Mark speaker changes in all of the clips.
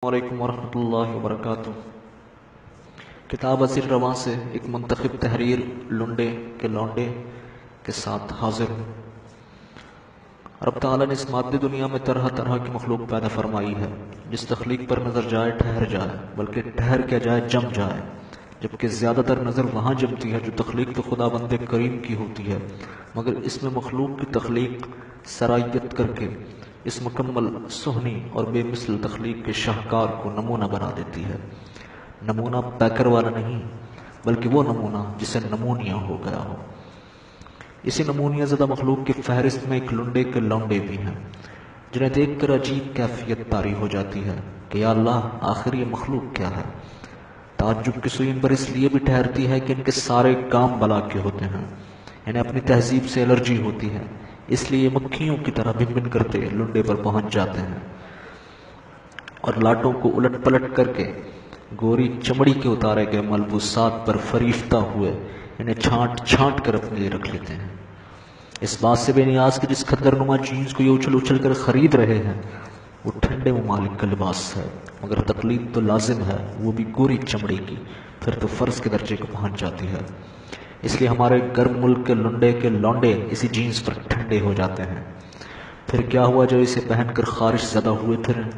Speaker 1: علیکم ورحمۃ اللہ وبرکاتہ۔ کتاب اسیر رواں سے ایک منتخب تحریر لنڈے کے لونڈے کے ساتھ حاضر ہوں۔ رب تعالیٰ نے اس مادی دنیا میں طرح طرح کی مخلوق پیدا فرمائی ہے، جس تخلیق پر نظر جائے ٹھہر جائے، بلکہ ٹھہر کیا جائے جم جائے، جبکہ زیادہ تر نظر وہاں جمتی ہے جو تخلیق تو خدا بند کریم کی ہوتی ہے، مگر اس میں مخلوق کی تخلیق سرایت کر کے اس مکمل سہنی اور بے مثل تخلیق کے شاہکار کو نمونہ بنا دیتی ہے۔ نمونہ پیکر والا نہیں، بلکہ وہ نمونہ جسے نمونیا ہو گیا ہو۔ اسی نمونیا زدہ مخلوق کی فہرست میں ایک لنڈے کے لونڈے بھی ہیں، جنہیں دیکھ کر عجیب کیفیت طاری ہو جاتی ہے کہ یا اللہ، آخر یہ مخلوق کیا ہے۔ تعجب کی سوئی ان پر اس لیے بھی ٹھہرتی ہے کہ ان کے سارے کام بلا کے ہوتے ہیں، انہیں اپنی تہذیب سے الرجی ہوتی ہے، اس لیے مکھیوں کی طرح بھن بھن کرتے لنڈے پر پہنچ جاتے ہیں اور لاٹوں کو الٹ پلٹ کر کے گوری چمڑی کے اتارے گئے ملبوسات پر فریفتہ ہوئے انہیں چھانٹ چھانٹ کر اپنے لیے رکھ لیتے ہیں، اس بات سے بے نیاز کہ جس خدر نما جینس کو یہ اچھل اچھل کر خرید رہے ہیں وہ ٹھنڈے ممالک کا لباس ہے، مگر تقلید تو لازم ہے، وہ بھی گوری چمڑی کی، پھر تو فرض کے درجے کو پہنچ جاتی ہے۔ اس لیے ہمارے گرم ملک کے لنڈے کے لونڈے اسی جینس پر ٹھنڈے ہو جاتے ہیں۔ پھر کیا ہوا جو اسے پہن کر خارش زدہ ہوئے پھریں؟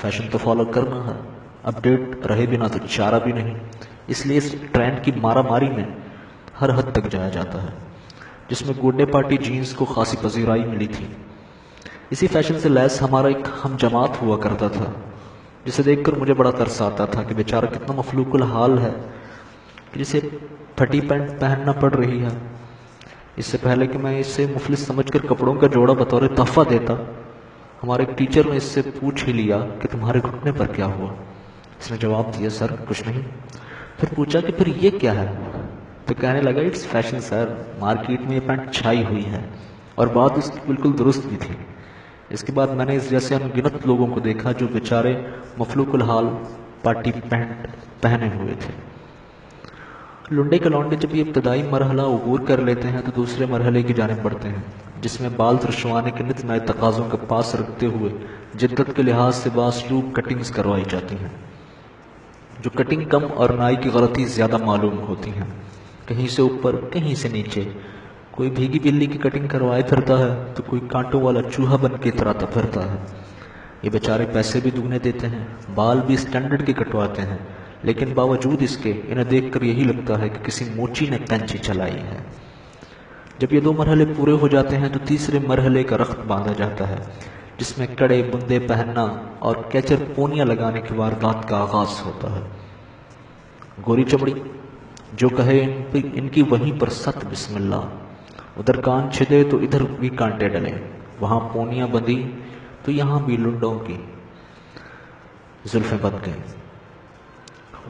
Speaker 1: فیشن تو فالو کرنا ہے، اپڈیٹ رہے بنا تو چارہ بھی نہیں، اس لیے اس ٹرینڈ کی مارا ماری میں ہر حد تک جایا جاتا ہے، جس میں گوڈے پارٹی جینس کو خاصی پذیرائی ملی تھی۔ اسی فیشن سے لیس ہمارا ایک ہم جماعت ہوا کرتا تھا، جسے دیکھ کر مجھے بڑا ترس آتا تھا کہ بیچارہ کتنا مفلوق الحال ہے کہ جسے پھٹی پینٹ پہننا پڑ رہی ہے۔ اس سے پہلے کہ میں اسے مفلس سمجھ کر کپڑوں کا جوڑا بطور تحفہ دیتا، ہمارے ایک ٹیچر نے اس سے پوچھ ہی لیا کہ تمہارے گھٹنے پر کیا ہوا۔ اس نے جواب دیا، سر کچھ نہیں۔ پھر پوچھا کہ پھر یہ کیا ہے؟ تو کہنے لگا، اٹس فیشن سر، مارکیٹ میں یہ پینٹ چھائی ہوئی ہے، اور بات اس کی بالکل درست بھی تھی۔ اس کے بعد میں نے اس جیسے انگنت لوگوں کو دیکھا جو بیچارے مفلوق الحال پارٹی پینٹ پہنے ہوئے تھے۔ لنڈے کے لونڈے جب یہ ابتدائی مرحلہ عبور کر لیتے ہیں تو دوسرے مرحلے کی جانب بڑھتے ہیں، جس میں بال ترشوانے کے نت نئے تقاضوں کا پاس رکھتے ہوئے جدت کے لحاظ سے باسلوب کٹنگز کروائی جاتی ہیں، جو کٹنگ کم اور نائی کی غلطی زیادہ معلوم ہوتی ہیں۔ کہیں سے اوپر، کہیں سے نیچے، کوئی بھیگی بلی کی کٹنگ کروائے پھرتا ہے تو کوئی کانٹوں والا چوہا بن کے اتراتا پھرتا ہے۔ یہ بیچارے پیسے بھی دگنے دیتے ہیں، بال بھی اسٹینڈرڈ کے کٹواتے ہیں، لیکن باوجود اس کے انہیں دیکھ کر یہی لگتا ہے کہ کسی موچی نے کینچی چلائی ہے۔ جب یہ دو مرحلے پورے ہو جاتے ہیں تو تیسرے مرحلے کا رخت باندھا جاتا ہے، جس میں کڑے بندے پہننا اور کیچر پونیاں لگانے کی واردات کا آغاز ہوتا ہے۔ گوری چمڑی جو کہے ان کی وہیں پر ست بسم اللہ، ادھر کان چھدے تو ادھر بھی کانٹے ڈلے، وہاں پونیاں بندھی تو یہاں بھی لنڈوں کی زلفیں بن گئیں،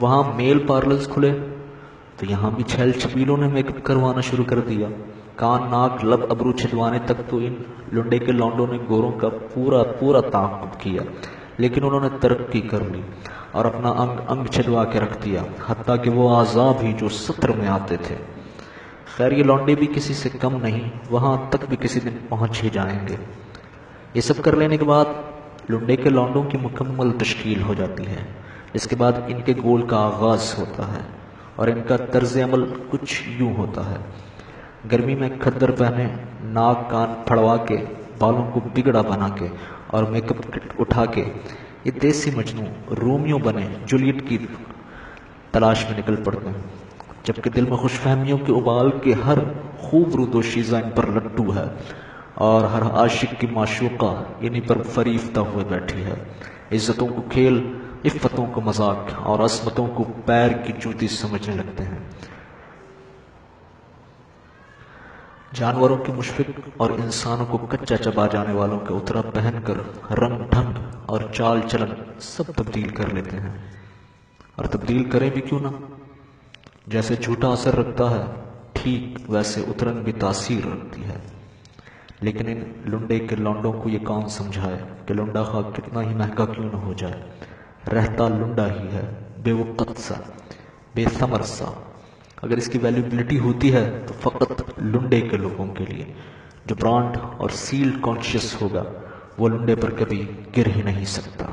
Speaker 1: وہاں میل پارلرز کھلے تو یہاں بھی چھیل چھبیلوں نے میک اپ کروانا شروع کر دیا۔ کان، ناک، لب، ابرو چھدوانے تک تو ان لنڈے کے لونڈوں نے گوروں کا پورا تعاقب کیا، لیکن انہوں نے ترقی کر لی اور اپنا انگ انگ چھدوا کے رکھ دیا، حتیٰ کہ وہ اعضاء بھی جو سطر میں آتے تھے۔ خیر یہ لونڈے بھی کسی سے کم نہیں، وہاں تک بھی کسی دن پہنچ ہی جائیں گے۔ یہ سب کر لینے کے بعد لنڈے کے لونڈوں کی مکمل تشکیل ہو جاتی ہے، اس کے بعد ان کے گول کا آغاز ہوتا ہے اور ان کا طرز عمل کچھ یوں ہوتا ہے۔ گرمی میں کھدر پہنے، ناک کان پھڑوا کے، بالوں کو بگڑا بنا کے اور میک اپ کٹ اٹھا کے یہ دیسی مجنوں رومیو بنے جولیٹ کی تلاش میں نکل پڑتے ہیں، جبکہ دل میں خوش فہمیوں کے ابال کے ہر خوب رو دوشیزہ ان پر لٹو ہے اور ہر عاشق کی معشوقہ انہی پر فریفتہ ہوئے بیٹھی ہے۔ عزتوں کو کھیل، عفتوں کو مذاق اور عصمتوں کو پیر کی جوتی سمجھنے لگتے ہیں۔ جانوروں کے مشفق اور انسانوں کو کچا چبا جانے والوں کا اترا پہن کر رنگ ڈھنگ اور چال چلن سب تبدیل کر لیتے ہیں، اور تبدیل کریں بھی کیوں نہ؟ جیسے جھوٹا اثر رکھتا ہے ٹھیک ویسے اترن بھی تاثیر رکھتی ہے۔ لیکن ان لنڈے کے لونڈوں کو یہ کون سمجھائے کہ لنڈا خواہ کتنا ہی مہنگا کیوں نہ ہو جائے، رہتا لنڈا ہی ہے، بے وقت سا، بے ثمر سا۔ اگر اس کی ویلیوبلٹی ہوتی ہے تو فقط لنڈے کے لوگوں کے لیے۔ جو برانڈ اور سیل کانشیس ہوگا وہ لنڈے پر کبھی گر ہی نہیں سکتا۔